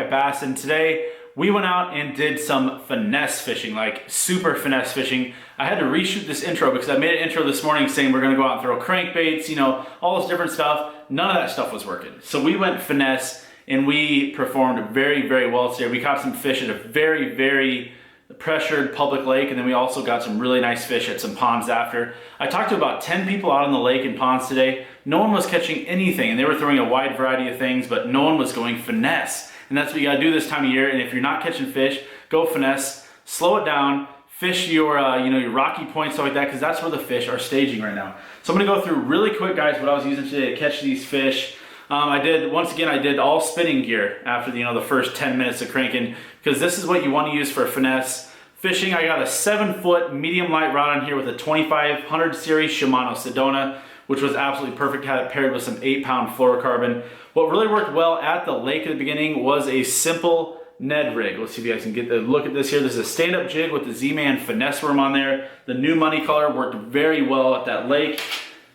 white bass, and today we went out and did some finesse fishing, like super finesse fishing. I had to reshoot this intro because I made an intro this morning saying we're gonna go out and throw crankbaits, you know, all this different stuff. None of that stuff was working. So we went finesse and we performed very, very well today. We caught some fish at a very, very pressured public lake, and then we also got some really nice fish at some ponds after. I talked to about 10 people out on the lake and ponds today. No one was catching anything, and they were throwing a wide variety of things, but no one was going finesse. And that's what you gotta do this time of year. And if you're not catching fish, go finesse, slow it down, fish your your rocky points, stuff like that, because that's where the fish are staging right now. So I'm gonna go through really quick, guys, what I was using today to catch these fish. I did all spinning gear after the first 10 minutes of cranking, because this is what you want to use for finesse fishing. I got a 7-foot medium light rod on here with a 2500 series Shimano Sedona, which was absolutely perfect. Had it paired with some 8-pound fluorocarbon. What really worked well at the lake at the beginning was a simple Ned rig. Let's see if you guys can get a look at this here. This is a stand-up jig with the Z-Man finesse worm on there. The new money color worked very well at that lake.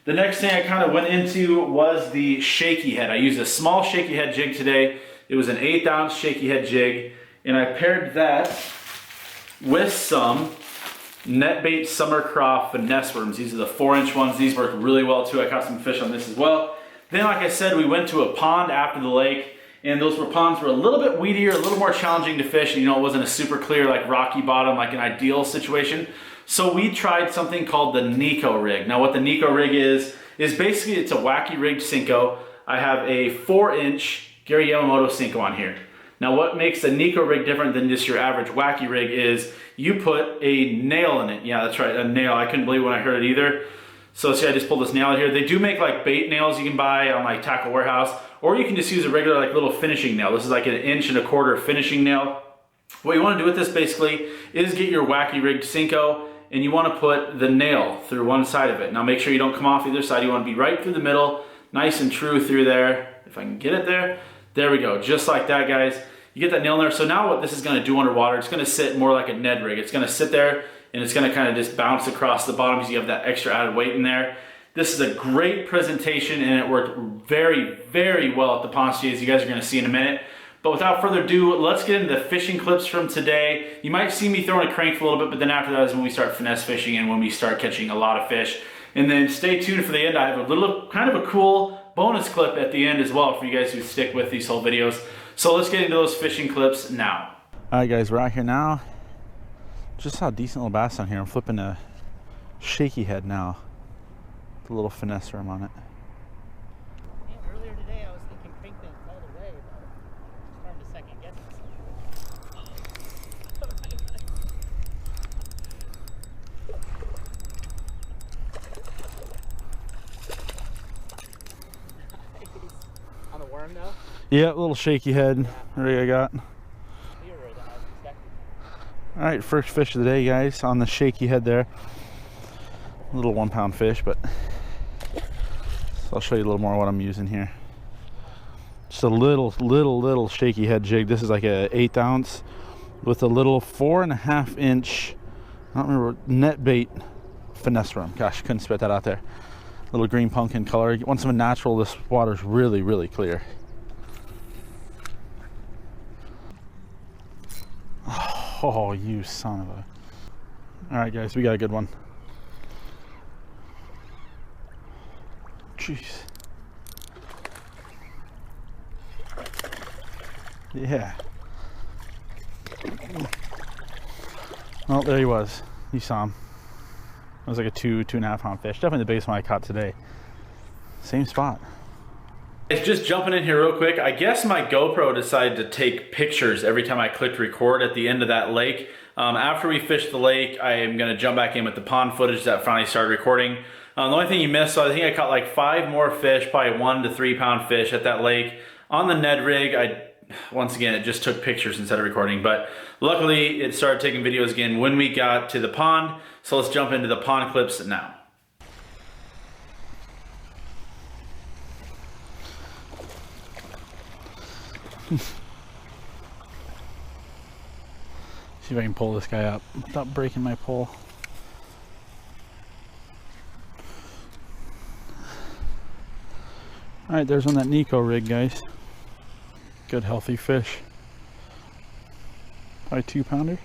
The next thing I kind of went into was the shaky head. I used a small shaky head jig today. It was an 1/8 ounce shaky head jig, and I paired that with some NetBait Summer Craw finesse worms. These are the 4-inch ones. These worked really well too. I caught some fish on this as well. Then, like I said, we went to a pond after the lake, and those ponds were a little bit weedier, a little more challenging to fish. It wasn't a super clear, like rocky bottom, like an ideal situation. So we tried something called the Niko rig. Now what the Niko rig is basically it's a wacky rigged Senko. I have a 4-inch Gary Yamamoto Senko on here. Now what makes the Niko rig different than just your average wacky rig is you put a nail in it. Yeah, that's right, a nail. I couldn't believe when I heard it either. So see, I just pulled this nail out here. They do make like bait nails you can buy on like Tackle Warehouse, or you can just use a regular like little finishing nail. This is like an 1.25 inch finishing nail. What you want to do with this basically is get your wacky rigged Senko, and you want to put the nail through one side of it. Now make sure you don't come off either side. You want to be right through the middle, nice and true through there. If I can get it there. There we go, just like that, guys. You get that nail in there. So now what this is going to do underwater, it's going to sit more like a Ned rig. It's going to sit there and it's going to kind of just bounce across the bottom because you have that extra added weight in there. This is a great presentation, and it worked very, very well at the pond stage, as you guys are going to see in a minute. But without further ado, let's get into the fishing clips from today. You might see me throwing a crank for a little bit, but then after that is when we start finesse fishing and when we start catching a lot of fish. And then stay tuned for the end. I have a little, kind of a cool bonus clip at the end as well for you guys who stick with these whole videos. So let's get into those fishing clips now. All right, guys, we're out here now. Just saw a decent little bass on here. I'm flipping a shaky head now. With a little finesse worm on it. Earlier today, I was thinking crankbaits all the way, but it's hard to second guess it. On the worm, though? Yeah, a little shaky head. There I got. All right, first fish of the day, guys, on the shaky head there. A little 1-pound fish, but so I'll show you a little more what I'm using here. Just a little shaky head jig. This is like a 1/8 ounce with a little 4.5 inch, I don't remember, net bait finesse worm. Gosh, couldn't spit that out there. Little green pumpkin color. You want something natural, this water's really, really clear. Oh, you son of a... All right, guys, we got a good one. Jeez. Yeah. Oh, there he was. You saw him. It was like a 2.5 pound fish. Definitely the biggest one I caught today. Same spot. It's just jumping in here real quick. I guess my GoPro decided to take pictures every time I clicked record at the end of that lake. After we fished the lake, I am gonna jump back in with the pond footage that finally started recording. The only thing you missed, so I think I caught like 5 more fish, probably 1 to 3 pound fish at that lake. On the Ned rig, once again, it just took pictures instead of recording, but luckily it started taking videos again when we got to the pond. So let's jump into the pond clips now. See if I can pull this guy up without breaking my pole. Alright, there's on that Niko rig, guys. Good healthy fish. Probably 2-pounder.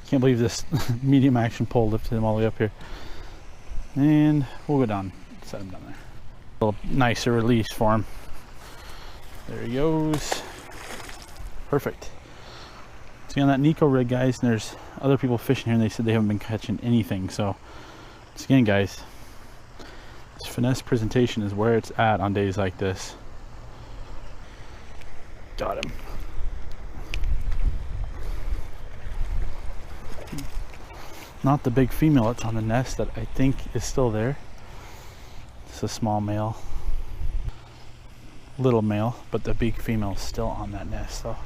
Can't believe this medium action pole lifted him all the way up here. And we'll go down, set him down there. A little nicer release for him. There he goes. Perfect. See, on that Niko rig, guys, and there's other people fishing here and they said they haven't been catching anything. So, once again, guys, this finesse presentation is where it's at on days like this. Got him. Not the big female that's on the nest that I think is still there. It's a small male. Little male, but the big female is still on that nest. So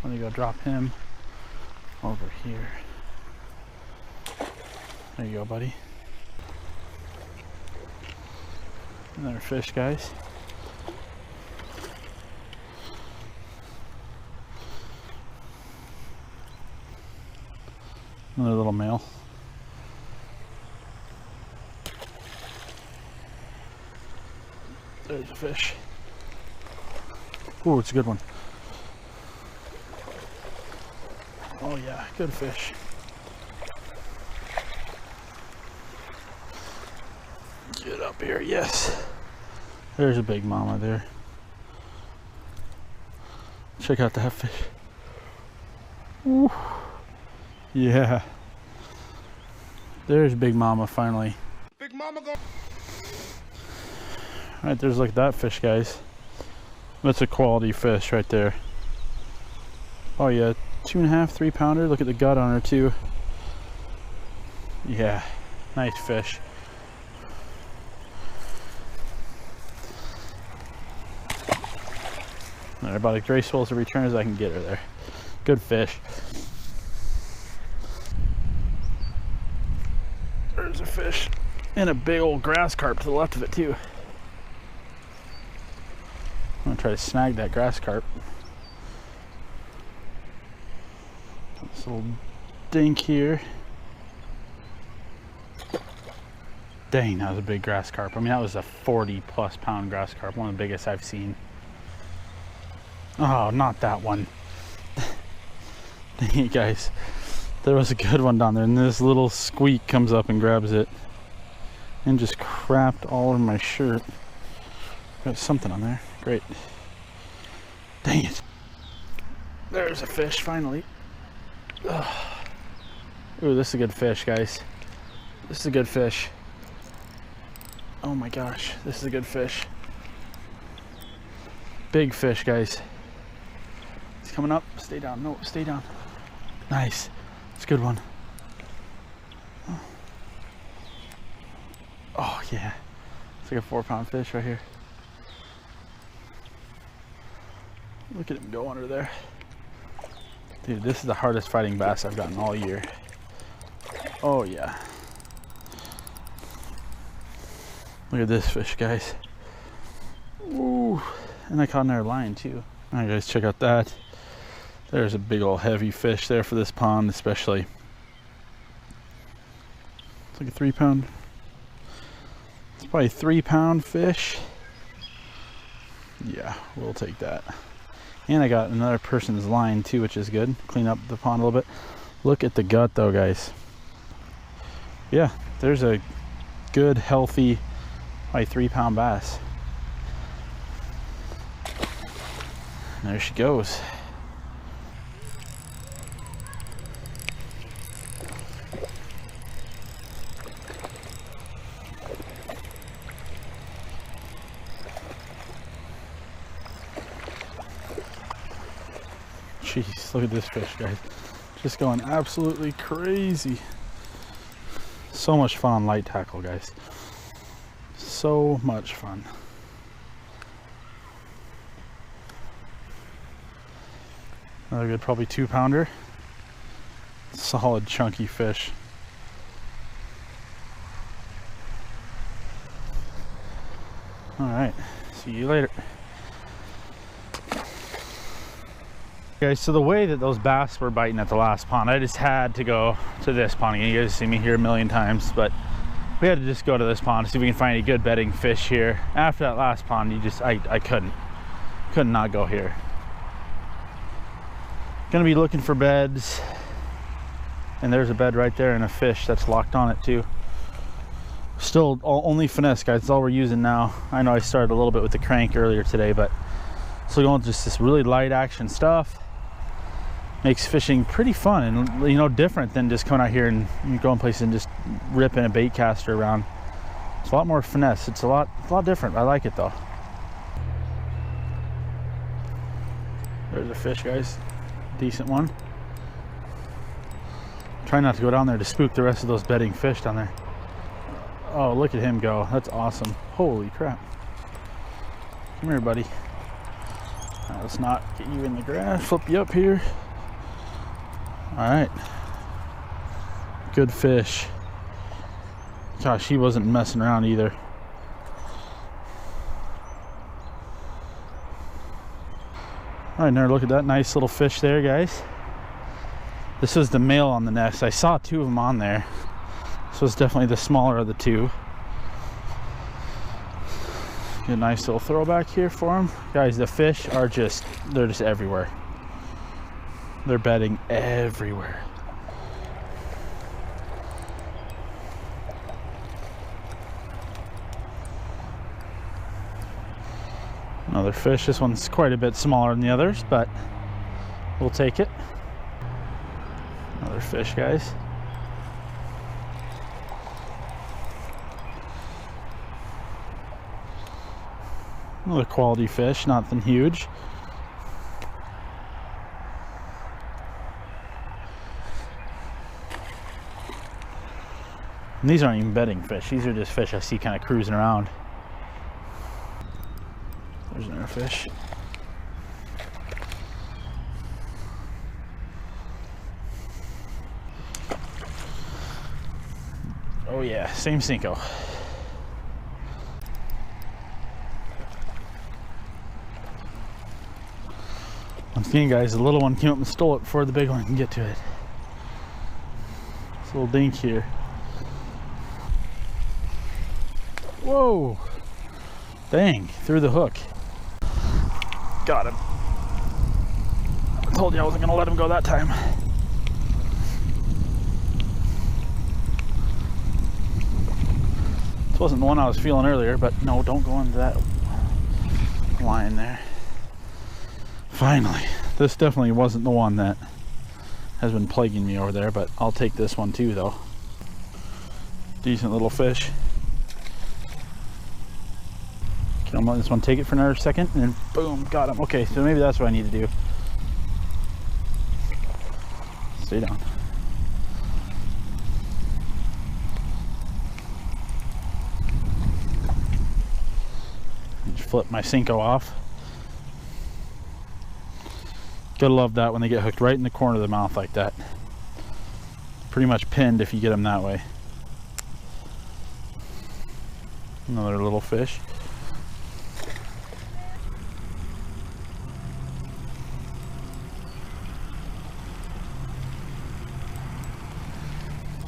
I'm gonna go drop him over here. There you go, buddy. Another fish, guys. Another little male. There's a fish. Ooh, it's a good one. Oh yeah, good fish. Get up here, yes. There's a big mama there. Check out that fish. Ooh. Yeah. There's Big Mama finally. Big Mama go. Alright, there's like that fish, guys. That's a quality fish right there. Oh yeah, 2.5, 3-pounder. Look at the gut on her too. Yeah, nice fish. Alright, about as graceful as a return as I can get her there. Good fish. There's a fish and a big old grass carp to the left of it too. I'm gonna try to snag that grass carp. This little dink here. Dang, that was a big grass carp. I mean, that was a 40+ pound grass carp, one of the biggest I've seen. Oh, not that one. Dang it, guys. There was a good one down there, and this little squeak comes up and grabs it and just crapped all over my shirt. Got something on there. Great. Dang it. There's a fish finally. Ugh. Ooh, this is a good fish, guys. This is a good fish. Oh my gosh, this is a good fish. Big fish, guys. It's coming up. Stay down. No, stay down. Nice. It's a good one. Oh yeah. It's like a 4-pound fish right here. Look at him go under there. Dude, this is the hardest fighting bass I've gotten all year. Oh yeah. Look at this fish, guys. Ooh. And I caught another line too. Alright guys, check out that. There's a big old heavy fish there for this pond, especially. It's like a 3-pound. It's probably a 3-pound fish. Yeah, we'll take that. And I got another person's line too, which is good. Clean up the pond a little bit. Look at the gut though, guys. Yeah, there's a good, healthy, probably 3-pound bass. And there she goes. Jeez, look at this fish, guys. Just going absolutely crazy. So much fun on light tackle, guys. So much fun. Another good, probably 2-pounder. Solid, chunky fish. All right, see you later. Guys, so the way that those bass were biting at the last pond, I just had to go to this pond again. You guys see me here a million times, but we had to just go to this pond to see if we can find any good bedding fish here. After that last pond, I couldn't not go here. Gonna be looking for beds. And there's a bed right there and a fish that's locked on it too. Still only finesse, guys. That's all we're using now. I know I started a little bit with the crank earlier today, but still going with just this really light action stuff. Makes fishing pretty fun and, you know, different than just coming out here and going places and just ripping a bait caster around. It's a lot more finesse. It's a lot different. I like it though. There's a fish, guys. Decent one. Try not to go down there to spook the rest of those bedding fish down there. Oh, look at him go. That's awesome. Holy crap. Come here, buddy. Right, let's not get you in the grass. Flip you up here. All right. Good fish. Gosh, he wasn't messing around either. All right, now look at that nice little fish there, guys. This was the male on the nest. I saw two of them on there. This was definitely the smaller of the two. Get a nice little throwback here for them. Guys, the fish are they're just everywhere. They're bedding everywhere. Another fish. This one's quite a bit smaller than the others, but we'll take it. Another fish, guys. Another quality fish, nothing huge. And these aren't even bedding fish. These are just fish I see kind of cruising around. There's another fish. Oh yeah, same Cinco. Once again, guys, the little one came up and stole it before the big one can get to it. This little dink here. Whoa! Dang, through the hook. Got him. I told you I wasn't gonna let him go that time. This wasn't the one I was feeling earlier, but no, don't go into that line there. Finally, this definitely wasn't the one that has been plaguing me over there, but I'll take this one too though. Decent little fish. Okay, I'm letting this one take it for another second and then boom, got him. Okay, so maybe that's what I need to do. Stay down. Just flip my Cinco off. Gotta love that when they get hooked right in the corner of the mouth like that. Pretty much pinned if you get them that way. Another little fish.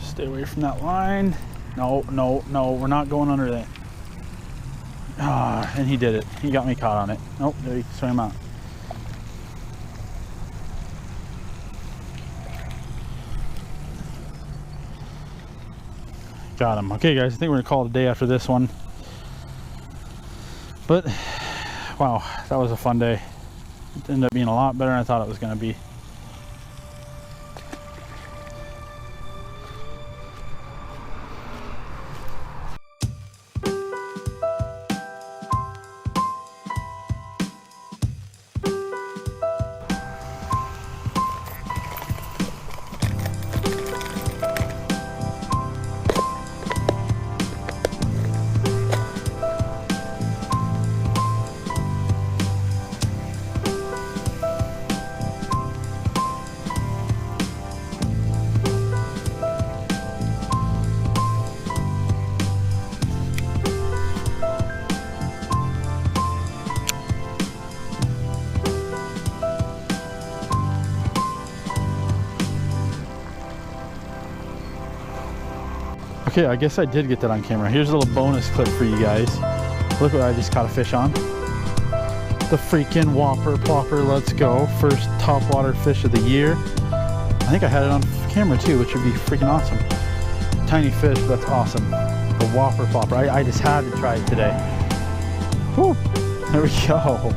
Stay away from that line. No, no, no, we're not going under that. Ah, and he did it. He got me caught on it. Nope, there he swam out. Got him. Okay, guys, I think we're gonna call it a day after this one. But wow, that was a fun day. It ended up being a lot better than I thought it was gonna be. Okay, I guess I did get that on camera. Here's a little bonus clip for you guys. Look what I just caught a fish on. The freaking whopper plopper, let's go. First topwater fish of the year. I think I had it on camera too, which would be freaking awesome. Tiny fish, but that's awesome. The whopper plopper, I just had to try it today. Whew, there we go.